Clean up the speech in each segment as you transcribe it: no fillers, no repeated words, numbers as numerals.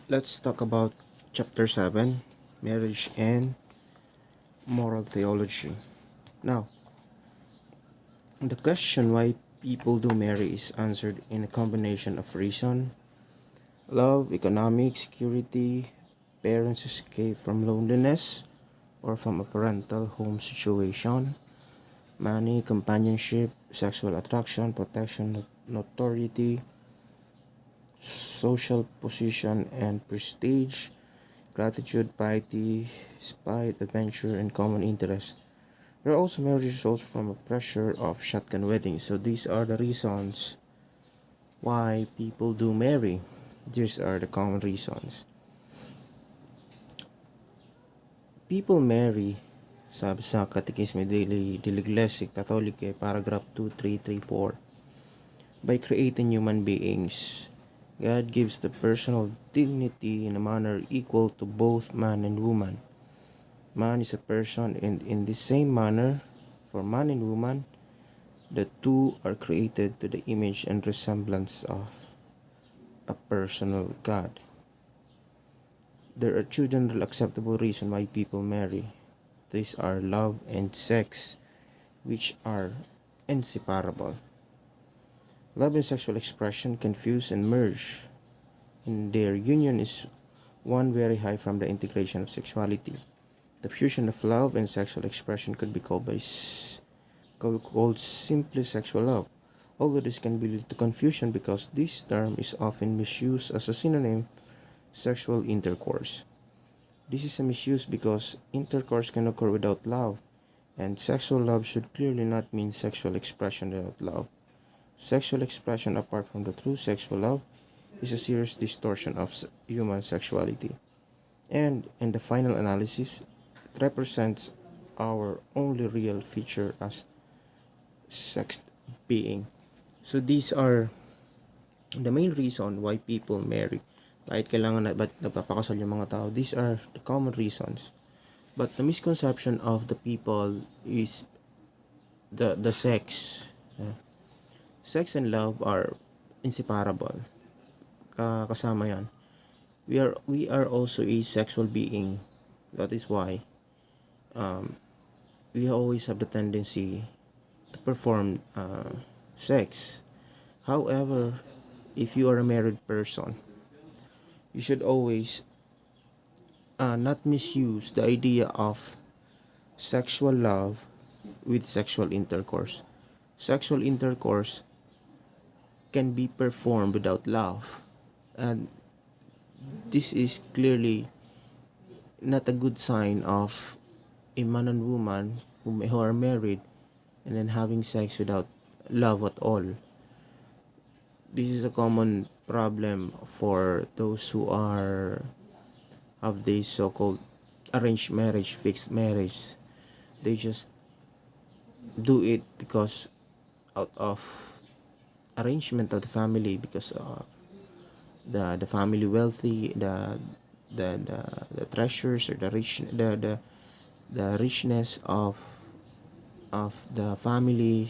Let's talk about chapter 7, marriage and moral theology. Now, the question why people do marry is answered in a combination of reason, love, economic, security, parents escape from loneliness or from a parental home situation, money, companionship, sexual attraction, protection, notoriety, social position and prestige, gratitude, piety, spite, adventure, and common interest. There are also marriage results from a pressure of shotgun weddings. So these are the reasons why people do marry. These are the common reasons. People marry, sabi sa Katekisme de la Iglesia Catholica, paragraph 2334, by creating human beings. God gives the personal dignity in a manner equal to both man and woman. Man is a person, and in the same manner, for man and woman, the two are created to the image and resemblance of a personal God. There are two general acceptable reasons why people marry. These are love and sex, which are inseparable. Love and sexual expression can fuse and merge, and their union is one very high from the integration of sexuality. The fusion of love and sexual expression could be called simply sexual love, although this can be lead to confusion because this term is often misused as a synonym sexual intercourse. This is a misuse because intercourse can occur without love, and sexual love should clearly not mean sexual expression without love. Sexual expression apart from the true sexual love is a serious distortion of human sexuality. And in the final analysis, it represents our only real feature as sex being. So these are the main reason why people marry. Ba't nagpapakasal yung mga tao? These are the common reasons. But the misconception of the people is the sex. Sex and love are inseparable. Kasama yan. We are also a sexual being. That is why we always have the tendency to perform sex. However, if you are a married person, you should always not misuse the idea of sexual love with sexual intercourse. Sexual intercourse can be performed without love, and this is clearly not a good sign of a man and woman who are married and then having sex without love at all. This is a common problem for those who have this so-called arranged marriage, fixed marriage. They just do it because out of arrangement of the family, because the family wealthy, the treasures or the richness of the family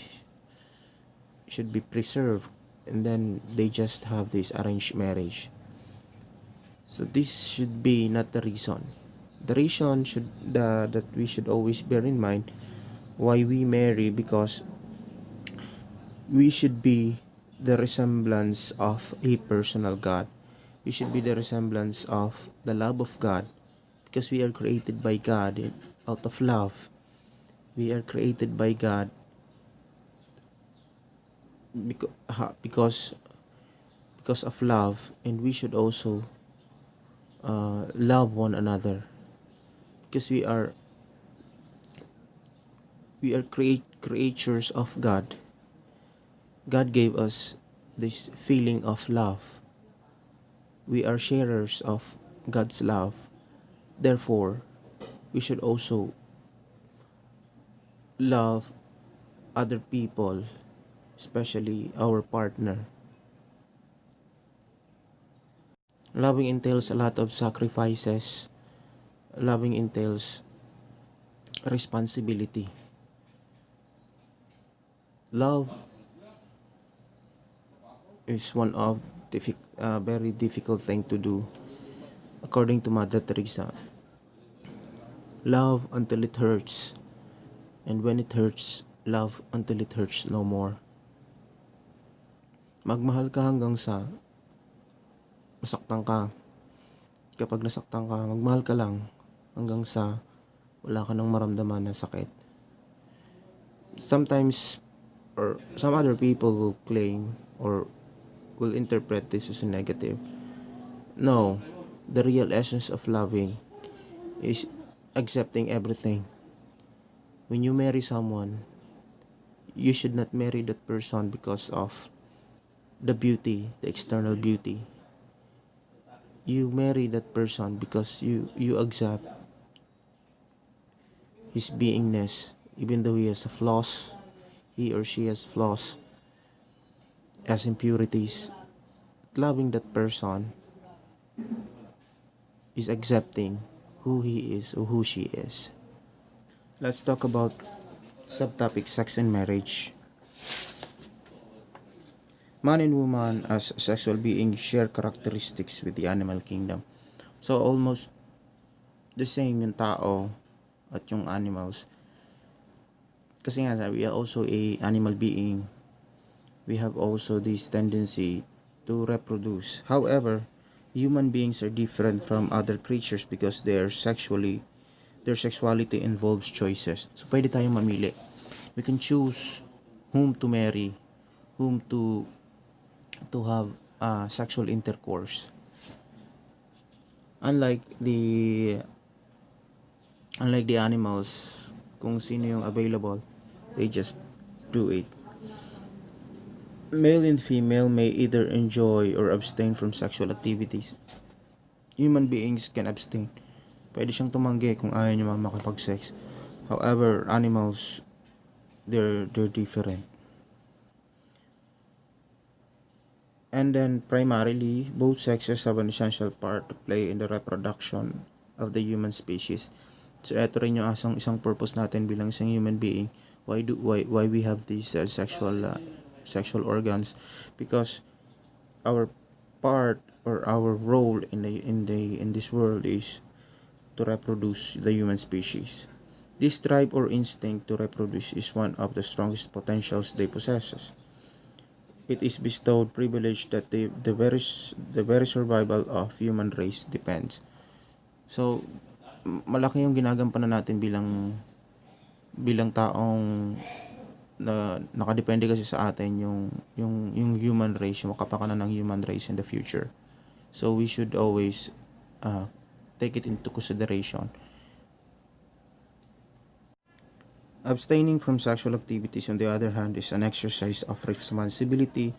should be preserved, and then they just have this arranged marriage. So this should be not the reason. The reason that we should always bear in mind why we marry, because we should be the resemblance of a personal God. We should be the resemblance of the love of God, because we are created by God out of love. We are created by God because of love, and we should also love one another, because we are creatures of God. God gave us this feeling of love. We are sharers of God's love. Therefore, we should also love other people, especially our partner. Loving entails a lot of sacrifices. Loving entails responsibility. Love is one of very difficult thing to do, according to Mother Teresa, love until it hurts, and when it hurts, love until it hurts no more. Magmahal ka hanggang sa masaktan ka. Kapag nasaktan ka, magmahal ka lang hanggang sa wala ka nang maramdaman na sakit. Sometimes, or some other people will claim or will interpret this as a negative. No, the real essence of loving is accepting everything. When you marry someone, you should not marry that person because of the beauty, the external beauty. You marry that person because you accept his beingness, even though he has flaws, he or she has flaws, has impurities. Loving that person is accepting who he is or who she is. Let's talk about subtopic sex and marriage. Man and woman as sexual beings share characteristics with the animal kingdom. So almost the same yung tao at yung animals. Kasi nga we are also a animal being. We have also this tendency to reproduce. However, human beings are different from other creatures because their sexuality involves choices. So pwede tayong mamili. We can choose whom to marry, whom to have sexual intercourse. Unlike the animals, kung sino yung available, they just do it. Male and female may either enjoy or abstain from sexual activities. Human beings can abstain. Pwede siyang tumanggi kung ayaw niya makapag-sex. However, animals, they're different. And then primarily, both sexes have an essential part to play in the reproduction of the human species. So ito rin yung isang purpose natin bilang isang human being. Why we have these sexual organs? Because our part or our role in this world is to reproduce the human species. This drive or instinct to reproduce is one of the strongest potentials they possess. It is bestowed privilege that the very survival of human race depends. So, malaki yung ginagampanan natin bilang taong na nakadepende kasi sa atin yung human race, yung kapakanan ng human race in the future. So, we should always take it into consideration. Abstaining from sexual activities, on the other hand, is an exercise of responsibility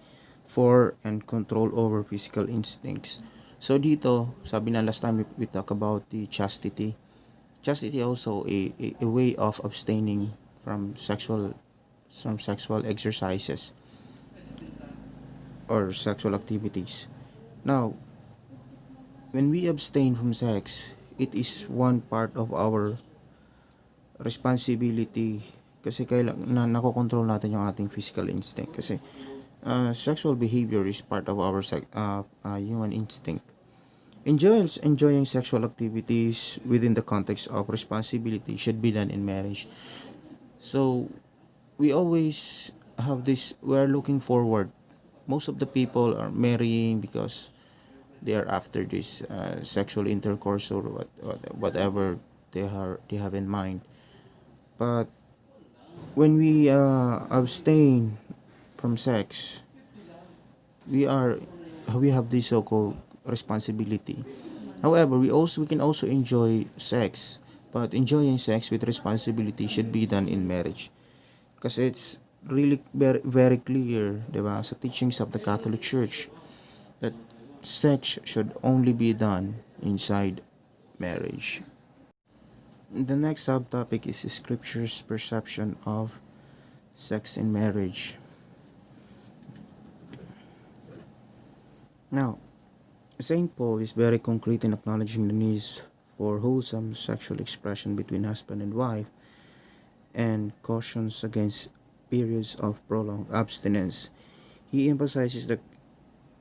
for and control over physical instincts. So dito, sabi na last time we talk about the chastity. Chastity also a way of abstaining from sexual exercises or sexual activities. Now, when we abstain from sex, it is one part of our responsibility kasi nakokontrol natin yung ating physical instinct kasi sexual behavior is part of our human instinct. Enjoying sexual activities within the context of responsibility should be done in marriage. So we always have this, we are looking forward. Most of the people are marrying because they are after this sexual intercourse or whatever they have in mind. But when we abstain from sex, we have this so-called responsibility. However, we can also enjoy sex, but enjoying sex with responsibility should be done in marriage. Kasi it's really very, very clear, diba, sa teachings of the Catholic Church that sex should only be done inside marriage. The next subtopic is Scripture's perception of sex in marriage. Now, St. Paul is very concrete in acknowledging the needs for wholesome sexual expression between husband and wife and cautions against periods of prolonged abstinence. He emphasizes the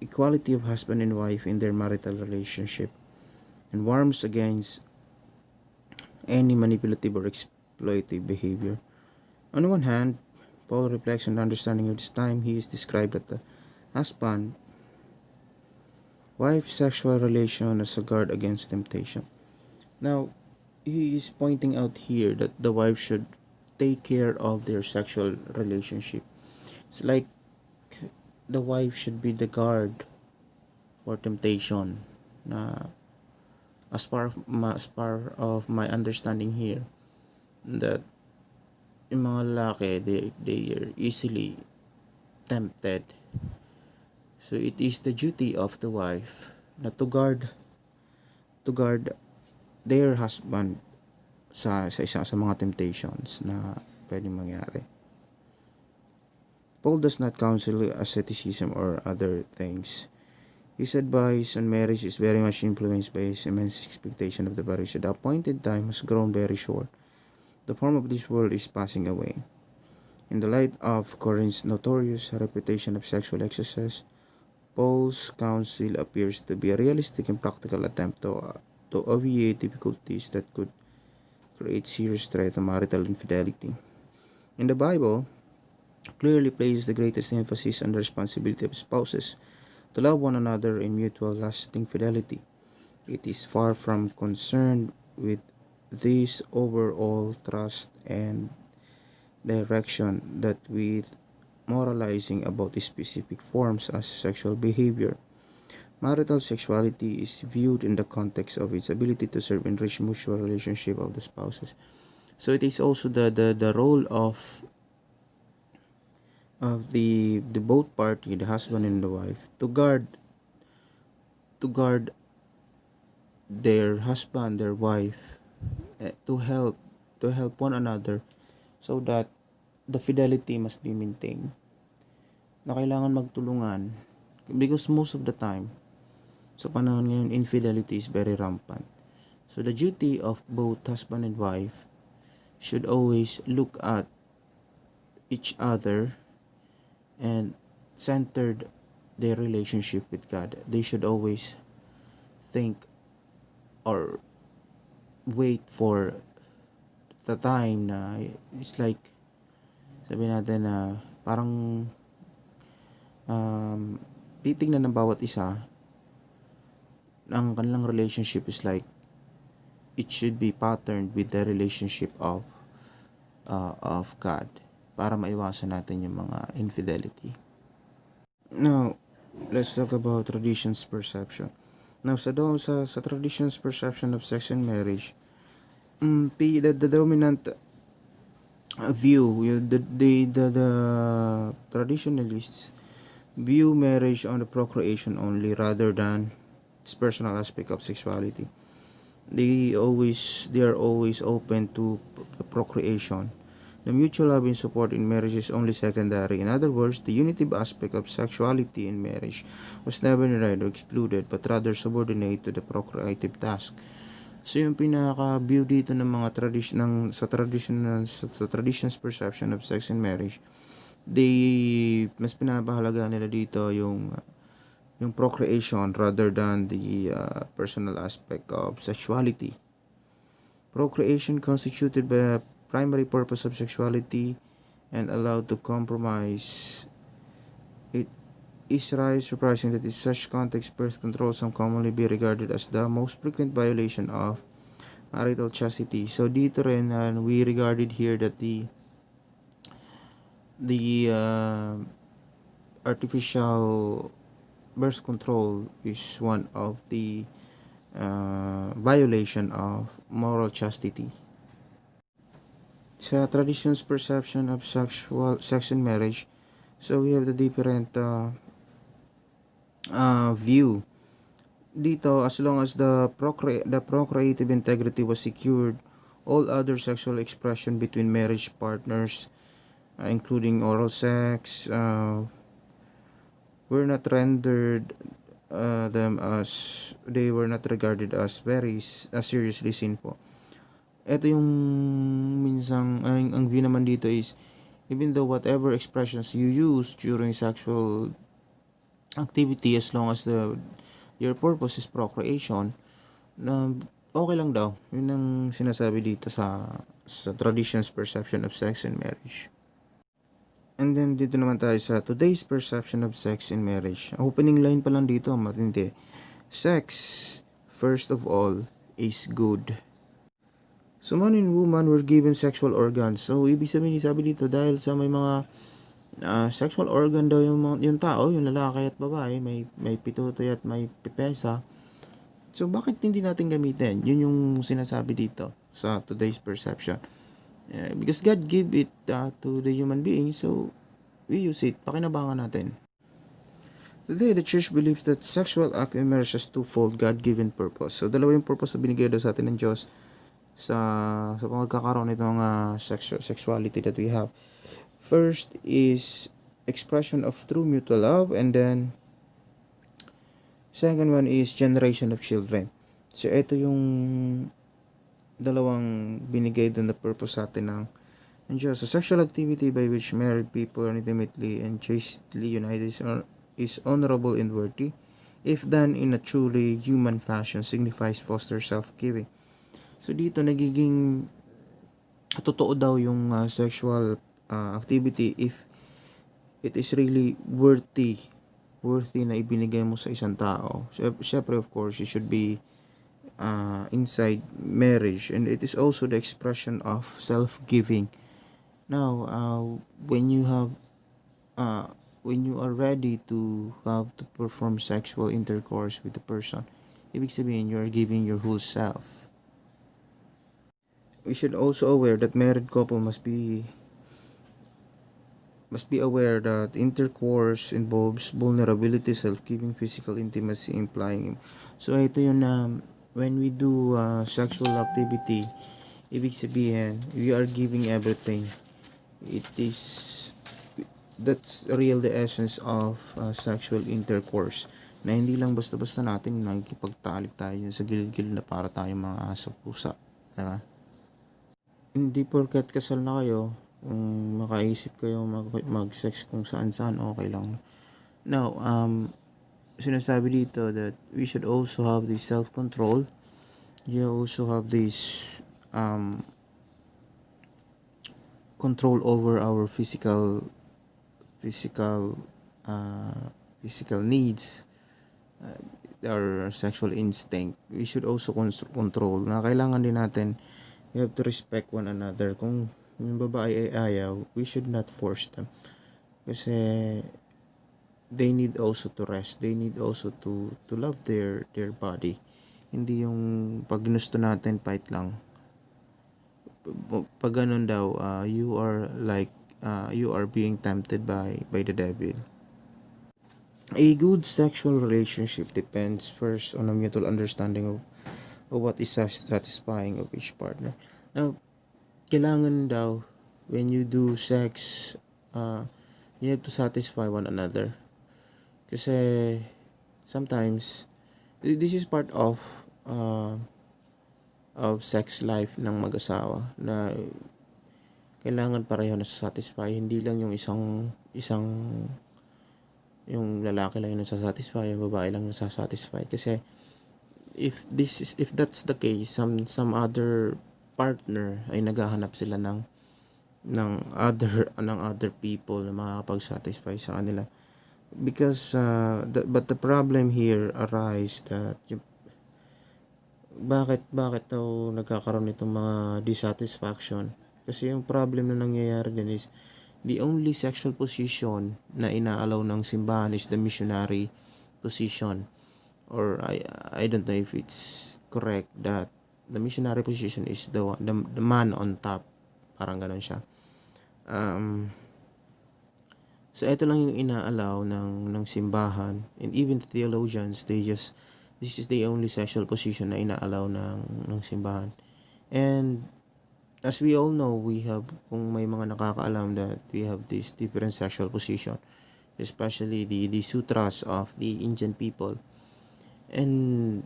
equality of husband and wife in their marital relationship. and warns against any manipulative or exploitative behavior. On the one hand, Paul reflects on the understanding of this time. He is described as the husband wife sexual relation as a guard against temptation. Now, he is pointing out here that the wife should take care of their sexual relationship. It's like the wife should be the guard for temptation. Na as part of my understanding here, that yung mga lalaki, they are easily tempted. So it is the duty of the wife na to guard their husband sa mga temptations na pwedeng mangyari. Paul does not counsel asceticism or other things. His advice on marriage is very much influenced by his immense expectation of the marriage. The appointed time has grown very short. The form of this world is passing away. In the light of Corinth's notorious reputation of sexual excesses, Paul's counsel appears to be a realistic and practical attempt to obviate difficulties that could create serious threat to marital infidelity. In the Bible, clearly places the greatest emphasis on the responsibility of spouses to love one another in mutual lasting fidelity. It is far from concerned with this overall trust and direction that with moralizing about specific forms as sexual behavior. Marital sexuality is viewed in the context of its ability to serve and enrich mutual relationship of the spouses. So it is also the role of the both party, the husband and the wife, to guard their husband, their wife, to help one another, so that the fidelity must be maintained. Na kailangan magtulungan, because most of the time sa panahon ngayon, infidelity is very rampant. So the duty of both husband and wife should always look at each other and centered their relationship with God. They should always think or wait for the time na it's like, sabi natin na parang titignan ng bawat isa ang kanilang relationship is like it should be patterned with the relationship of God para maiwasan natin yung mga infidelity. Now, let's talk about tradition's perception. Now, sa tradition's perception of sex and marriage, the dominant view, the traditionalists view marriage on the procreation only rather than its personal aspect of sexuality. They are always open to the procreation. The mutual love and support in marriage is only secondary. In other words, the unitive aspect of sexuality in marriage was never denied or excluded, but rather subordinate to the procreative task. So yung pinaka-view dito ng mga tradition's perception of sex and marriage, mas pinapahalaga nila dito yung procreation rather than the personal aspect of sexuality. Procreation constituted by a primary purpose of sexuality and allowed to compromise. It is right surprising that in such context birth control some commonly be regarded as the most frequent violation of marital chastity. So dito rin we regarded here that the artificial birth control is one of the violation of moral chastity. Sa tradition's perception of sex and marriage, so we have the different view dito. As long as the procreative integrity was secured, all other sexual expression between marriage partners, including oral sex, were not rendered they were not regarded as very seriously sinful. Ito yung minsang ang view naman dito is, even though whatever expressions you use during sexual activity, as long as your purpose is procreation, na okay lang daw. Yun ang sinasabi dito sa tradition's perception of sex and marriage. And then dito naman tayo sa today's perception of sex and marriage. Ang opening line pa lang dito, matindi. Sex, first of all, is good. So man and woman were given sexual organs. So ibig sabihin, sabi dito, dahil sa may mga sexual organ daw yung tao, yung lalaki at babae, may pitutoy at may pipesa. So bakit hindi natin gamitin? Yun yung sinasabi dito sa today's perception. Because God gave it to the human being, so we use it. Pakinabangan natin. Today, the church believes that sexual act in marriage has twofold God-given purpose. So, dalawa yung purpose na binigay daw sa atin ng Diyos sa pagkakaroon nitong sexuality that we have. First is expression of true mutual love, and then second one is generation of children. So, ito yung dalawang binigay doon na purpose sa atin ng Diyos. So, sexual activity by which married people are intimately and chastely united is honorable and worthy, if done in a truly human fashion, signifies foster self-giving. So dito nagiging totoo daw yung sexual activity if it is really worthy na ibinigay mo sa isang tao. So, syempre of course, it should be inside marriage, and it is also the expression of self-giving. Now, when you are ready to have to perform sexual intercourse with the person, ibig sabihin you are giving your whole self. We should also aware that married couple must be aware that intercourse involves vulnerability, self-giving, physical intimacy, implying. So ito yun na when we do sexual activity, ibig sabihin we are giving everything. That's real the essence of sexual intercourse, na hindi lang basta-basta natin nakikipagtalik tayo sa gilid-gilid na para tayong mga aso pusa, diba? Hindi porket kasal na kayo, kung makaisip kayo mag-sex kung saan-saan, okay lang. Now, sinasabi dito that we should also have this self-control. You also have this control over our physical needs, our sexual instinct. We should also control na kailangan din natin, we have to respect one another. Kung yung babae ay ayaw, we should not force them, kasi they need also to rest, they need also to love their body. Hindi yung pag gusto natin fight lang. Pag ganun daw, you are being tempted by the devil. A good sexual relationship depends first on a mutual understanding of what is satisfying of each partner. Now, kailangan daw when you do sex, you have to satisfy one another. Kasi sometimes this is part of sex life ng mag-asawa, na kailangan pareho na satisfy, hindi lang yung isang yung lalaki lang yung nasasatisfy, yung babae lang nasasatisfy. Kasi if that's the case, some other partner ay naghahanap sila ng other people na makakapag-satisfy sa kanila. Because but the problem here arise that bakit daw nagkakaroon nitong mga dissatisfaction? Kasi yung problem na nangyayari din is the only sexual position na inaalaw ng simbahan is the missionary position, or I don't know if it's correct that the missionary position is the man on top, parang ganun siya. So ito lang yung inaalaw ng simbahan, and even the theologians, this is the only sexual position na inaalaw ng simbahan. And as we all know, we have, kung may mga nakakaalam, that we have this different sexual position, especially the sutras of the Indian people. And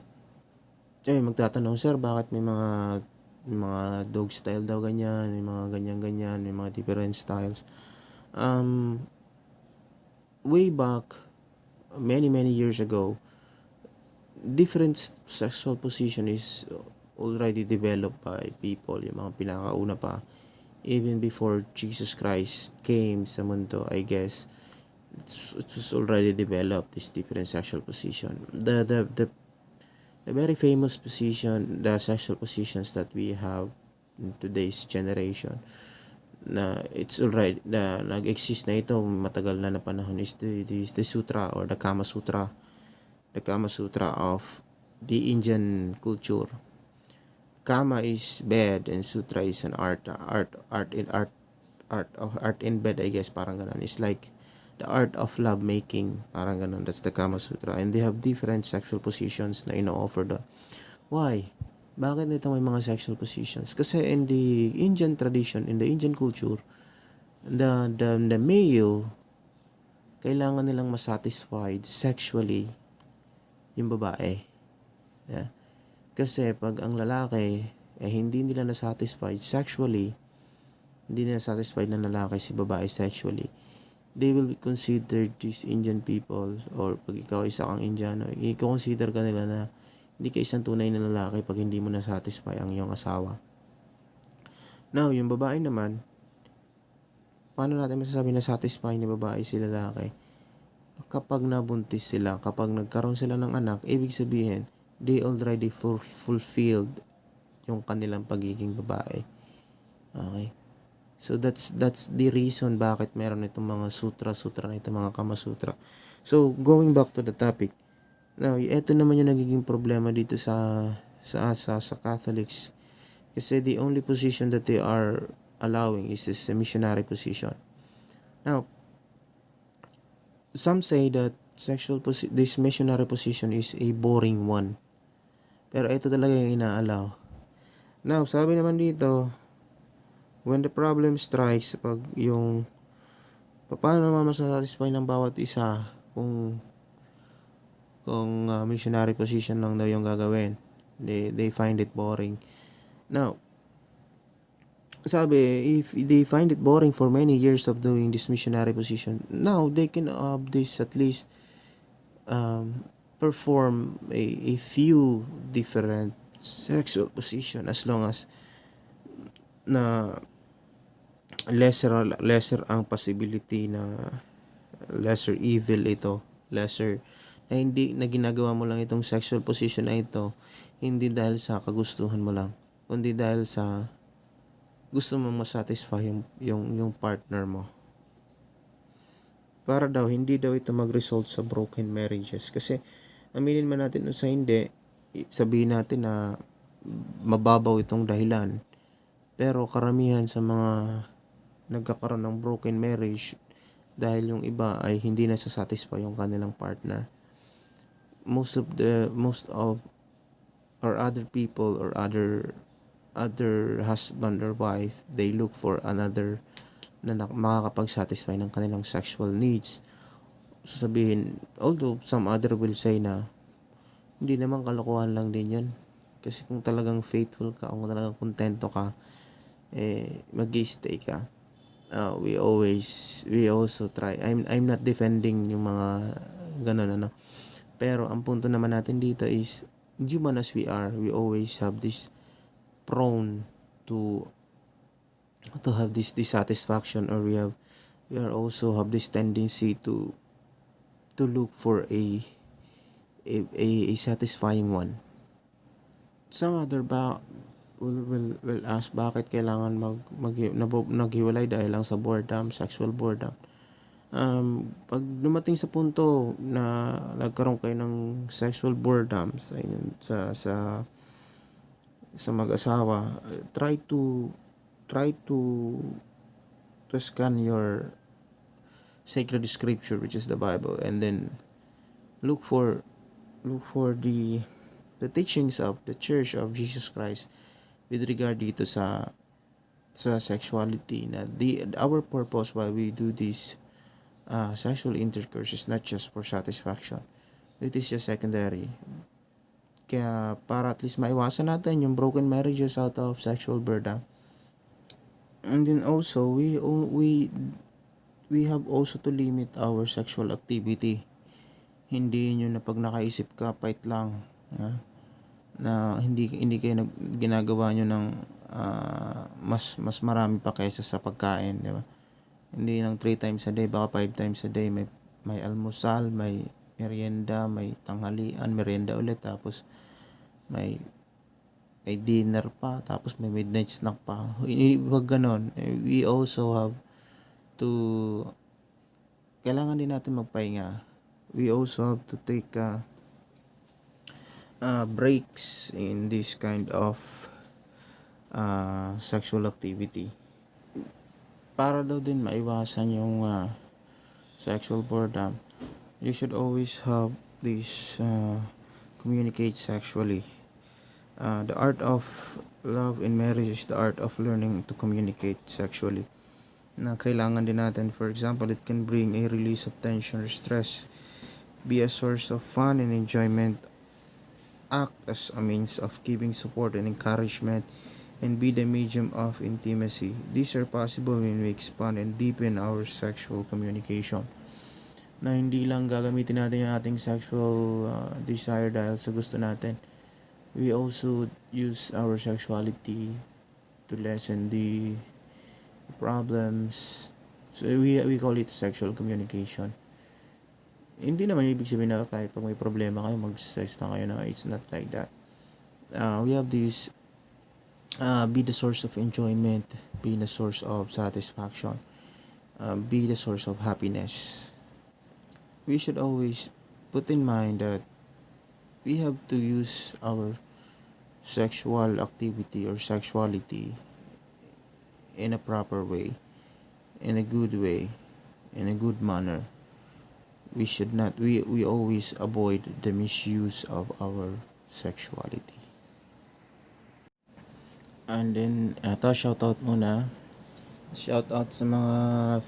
magtatanong, sir, bakit may mga dog style daw ganyan, may mga ganyan, may mga different styles. Way back many years ago, different sexual position is already developed by people, yung mga pinakauna pa. Even before Jesus Christ came sa mundo, I guess, it was already developed, this different sexual position. The very famous position, the sexual positions that we have in today's generation, na it's already na nag-exist na ito matagal na panahon, is the sutra or the Kama Sutra. The Kama Sutra of the Indian culture. Kama is bed and sutra is an art in bed, I guess, parang ganun. It's like the art of love making, parang ganun. That's the Kama Sutra. And they have different sexual positions na ino-offer doon. Why? Bakit nito may mga sexual positions? Kasi in the Indian tradition, in the Indian culture, the male, kailangan nilang masatisfied sexually yung babae. Yeah. Kasi pag ang lalaki hindi nila na-satisfied sexually, hindi nila satisfied ng lalaki si babae sexually, they will consider these Indian people, or pag ikaw isa kang Indiano, i-consider ka nila na hindi ka isang tunay na lalaki pag hindi mo na-satisfy ang iyong asawa. Now, yung babae naman, paano natin masasabi na satisfy ni babae si lalaki? Kapag nabuntis sila, kapag nagkaroon sila ng anak, ibig sabihin, they already fulfilled yung kanilang pagiging babae. Okay? So that's the reason bakit meron itong mga sutra na itong mga Kama Sutra. So going back to the topic. Now, ito naman yung nagiging problema dito sa Catholics. Kasi the only position that they are allowing is this missionary position. Now, some say that this missionary position is a boring one. Pero ito talaga yung ina-allow. Now, sabi naman dito, when the problem strikes, pag yung paano naman masasatisfy ng bawat isa kung missionary position lang daw yung gagawin, they find it boring. Now, sabi, if they find it boring for many years of doing this missionary position, now they can this at least perform a few different sexual position, as long as na lesser ang possibility na lesser evil ito, lesser na hindi na ginagawa mo lang itong sexual position na ito hindi dahil sa kagustuhan mo lang, kundi dahil sa gusto mo masatisfy yung partner mo. Para daw hindi daw ito mag-result sa broken marriages. Kasi aminin man natin o sa hindi, sabihin natin na mababaw itong dahilan. Pero karamihan sa mga nagkakaroon ng broken marriage dahil yung iba ay hindi na satisfy yung kanilang partner. Most of or other people or other husband or wife, they look for another na makakapag-satisfy ng kanilang sexual needs. So sabihin, although some other will say na hindi naman, kalokohan lang din yun. Kasi kung talagang faithful ka, kung talagang kontento ka, mag-stay ka. We also try. I'm not defending yung mga ganun, pero ang punto naman natin dito is, human as we are, we always have this prone to have this dissatisfaction, or we are also have this tendency to look for a satisfying one. Some other will ask bakit kailangan naghiwalay dahil lang sa boredom, sexual boredom. Pag dumating sa punto na nagkaroon kayo ng sexual boredom sa mag-asawa, try to scan your sacred scripture, which is the Bible, and then look for the teachings of the Church of Jesus Christ with regard dito sa sexuality, na our purpose why we do this sexual intercourse is not just for satisfaction. It is just secondary. Kaya para at least maiwasan natin yung broken marriages out of sexual boredom. And then also we have also to limit our sexual activity. Hindi yun na pag nakaisip ka, fight lang. na hindi kayo ginagawa nyo ng mas marami pa kaysa sa pagkain, di ba? Hindi lang 3 times a day, baka 5 times a day, may almusal, may merienda, may tanghalian, merienda ulit, tapos may dinner pa, tapos may midnight snack pa. Huwag ganon. We also have to, kailangan din natin magpahinga. We also have to take breaks in this kind of sexual activity para daw din maiwasan yung sexual boredom. You should always have this communicate sexually. The art of love in marriage is the art of learning to communicate sexually, na kailangan din natin. For example, it can bring a release of tension or stress, be a source of fun and enjoyment, act as a means of giving support and encouragement, and be the medium of intimacy. These are possible when we expand and deepen our sexual communication. Na hindi lang gagamitin natin yung ating sexual desire dahil sa gusto natin. We also use our sexuality to lessen the problems. So we call it sexual communication. Hindi naman ibig sabihin na kahit pag may problema kayo, mag-sex na kayo na. It's not like that. We have this be the source of enjoyment, be the source of satisfaction, be the source of happiness. We should always put in mind that we have to use our sexual activity or sexuality in a proper way, in a good way, in a good manner. We should not, we always avoid the misuse of our sexuality. And then, shoutout muna. Shoutout sa mga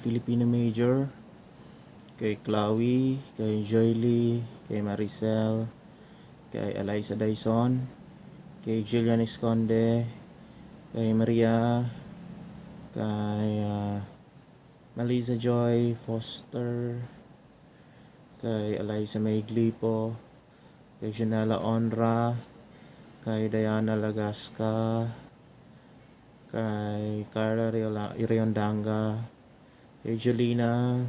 Filipino major, kay Chloe, kay Joyly, kay Maricel, kay Eliza Dyson, kay Julian Esconde, kay Maria, kay Melissa Joy Foster, kay Eliza Maiglipo, kay Janela Onra, kay Diana Lagasca, kay Carla Iriondanga, kay Jolina,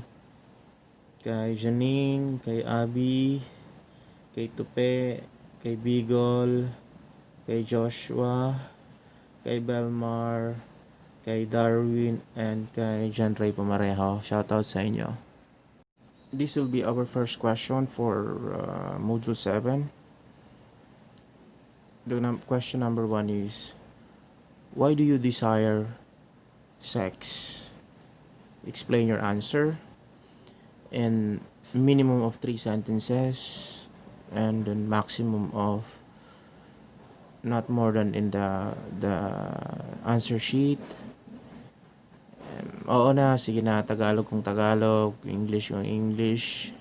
kay Janine, kay Abby, kay Tupe, kay Bigol, kay Joshua, kay Belmar, kay Darwin, and kay John Ray Pumarejo. Shoutout sa inyo. This will be our first question for Module 7. Question number 1 is, why do you desire sex? Explain your answer in minimum of 3 sentences and then maximum of not more than in the answer sheet. Oo na, sige na, Tagalog kung Tagalog, English kung English.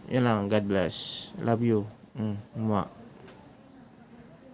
Yun lang, God bless. Love you. Mwah.